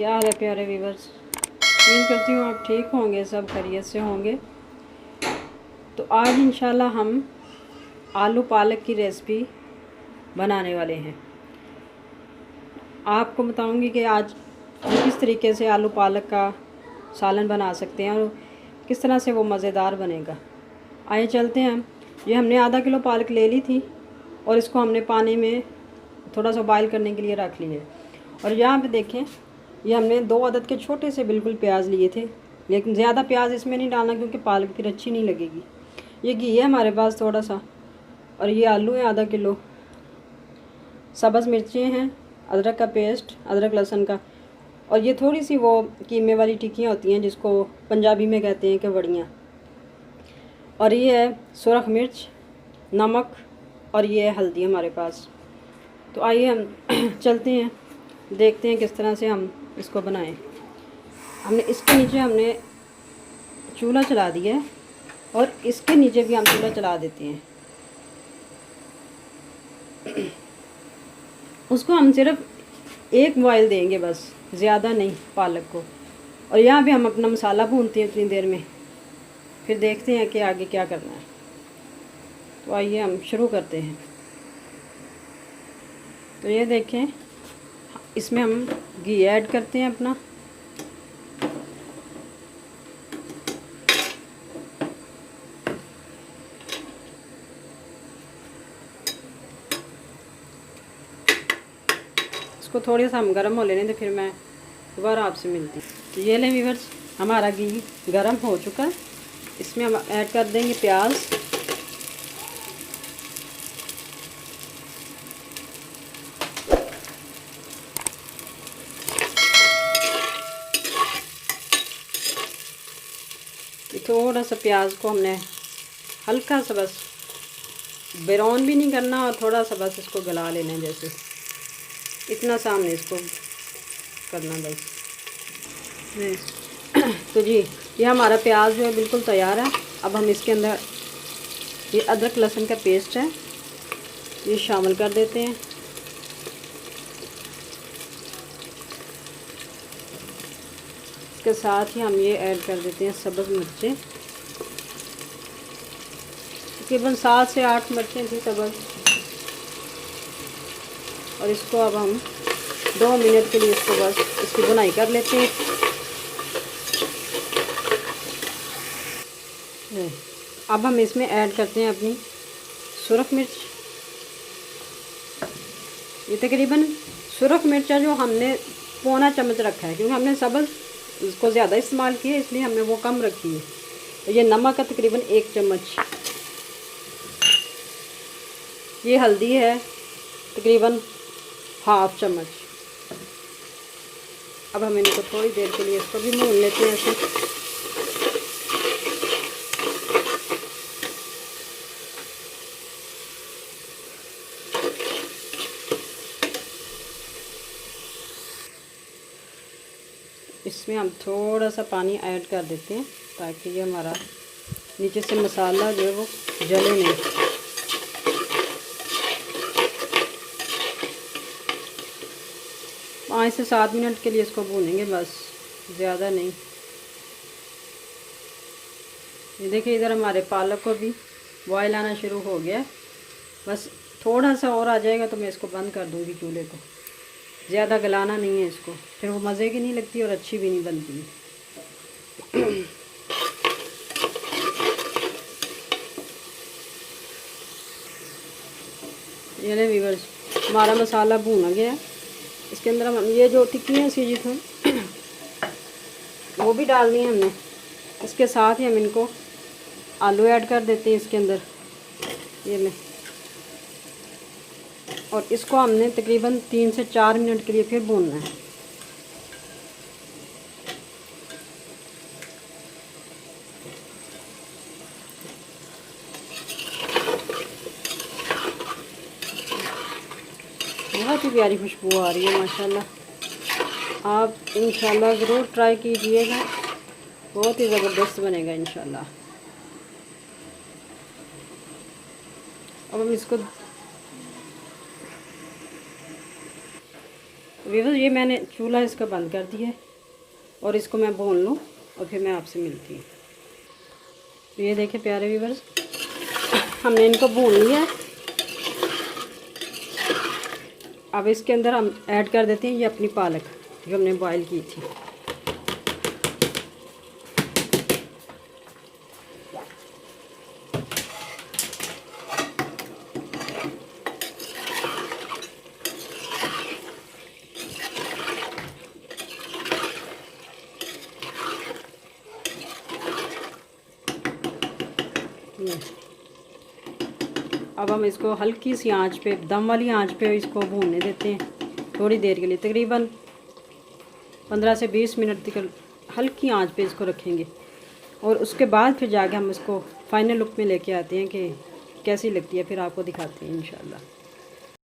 क्या हाल है प्यारे व्यूवर्स। उम्मीद करती हूँ आप ठीक होंगे, सब खैरियत से होंगे। तो आज इंशाल्लाह हम आलू पालक की रेसिपी बनाने वाले हैं। आपको बताऊंगी कि आज हम किस तरीके से आलू पालक का सालन बना सकते हैं और किस तरह से वो मज़ेदार बनेगा। आइए चलते हैं। ये हमने आधा किलो पालक ले ली थी और इसको हमने पानी में थोड़ा सा बॉयल करने के लिए रख लिए। और यहाँ पे देखें, ये हमने 2 अदद के छोटे से बिल्कुल प्याज लिए थे, लेकिन ज़्यादा प्याज इसमें नहीं डालना क्योंकि पालक फिर अच्छी नहीं लगेगी। ये घी है हमारे पास थोड़ा सा, और ये आलू है आधा किलो, सब्ज़ मिर्चें हैं, अदरक का पेस्ट, अदरक लहसुन का, और ये थोड़ी सी वो कीमे वाली टिक्कियाँ होती हैं जिसको पंजाबी में कहते हैं कि वड़ियाँ, और ये है सुरख मिर्च, नमक, और ये है हल्दी हमारे पास। तो आइए हम चलते हैं, देखते हैं किस तरह से हम इसको बनाएं। हमने इसके नीचे हमने चूल्हा चला दिया है और इसके नीचे भी हम चूल्हा चला देते हैं। उसको हम सिर्फ एक बॉयल देंगे बस, ज़्यादा नहीं पालक को। और यहाँ पे हम अपना मसाला भूनते हैं उतनी देर में, फिर देखते हैं कि आगे क्या करना है। तो आइए हम शुरू करते हैं। तो ये देखें, इसमें हम घी ऐड करते हैं अपना। इसको थोड़ा सा हम गर्म हो लेने तो फिर मैं दोबारा आपसे मिलती हूँ। तो ये लें व्यूअर्स, हमारा घी गर्म हो चुका है। इसमें हम ऐड कर देंगे प्याज। थोड़ा सा प्याज को हमने हल्का सा बस ब्राउन भी नहीं करना और थोड़ा सा बस इसको गला लेना है, जैसे इतना सा हमने इसको करना बस। तो जी, ये हमारा प्याज जो है बिल्कुल तैयार है। अब हम इसके अंदर ये अदरक लहसुन का पेस्ट है, ये शामिल कर देते हैं। इसके साथ ही हम ये ऐड कर देते हैं सब्ज़ मिर्चें, तकरीबन 7 से 8 मिर्चें थी सब्ज़। और इसको अब हम 2 मिनट के लिए इसको बस इसकी बुनाई कर लेते हैं। अब हम इसमें ऐड करते हैं अपनी सुरख मिर्च। ये तकरीबन सुरख मिर्चा जो हमने पौना चम्मच रखा है, क्योंकि हमने सब्ज़ इसको ज़्यादा इस्तेमाल किया है, इसलिए हमने वो कम रखी है। तो ये नमक का तकरीबन 1 चम्मच। ये हल्दी है तकरीबन ½ चम्मच। अब हम इनको थोड़ी देर के लिए इसको भी भून लेते हैं ऐसे। इसमें हम थोड़ा सा पानी ऐड कर देते हैं ताकि ये हमारा नीचे से मसाला जो है वो जले नहीं। 5 से 7 मिनट के लिए इसको भूनेंगे बस, ज़्यादा नहीं। ये देखिए, इधर हमारे पालक को भी बॉयल आना शुरू हो गया। बस थोड़ा सा और आ जाएगा तो मैं इसको बंद कर दूँगी चूल्हे को। ज़्यादा गलाना नहीं है इसको, फिर वो मज़े की नहीं लगती और अच्छी भी नहीं बनती। ये ले व्यूअर्स, हमारा मसाला भूना गया। इसके अंदर हम ये जो टिक्कियाँ सीजी थी वो भी डालनी है हमने। इसके साथ ही हम इनको आलू ऐड कर देते हैं इसके अंदर, ये ले। और इसको हमने तकरीबन 3 से 4 मिनट के लिए फिर भूनना है। बहुत ही प्यारी खुशबू आ रही है माशाल्लाह। आप इंशाल्लाह ज़रूर ट्राई कीजिएगा, बहुत ही ज़बरदस्त बनेगा इंशाल्लाह। अब हम इसको व्यूअर्स ये मैंने चूल्हा इसका बंद कर दिया है और इसको मैं भून लूँ और फिर मैं आपसे मिलती हूँ। तो ये देखें प्यारे व्यूअर्स, हमने इनको भून लिया है। अब इसके अंदर हम ऐड कर देते हैं ये अपनी पालक जो हमने बॉईल की थी। अब हम इसको हल्की सी आंच पे, दम वाली आंच पे इसको भूनने देते हैं थोड़ी देर के लिए, तकरीबन 15 से 20 मिनट तक हल्की आंच पे इसको रखेंगे। और उसके बाद फिर जाके हम इसको फाइनल लुक में लेके आते हैं कि कैसी लगती है, फिर आपको दिखाते हैं इंशाल्लाह।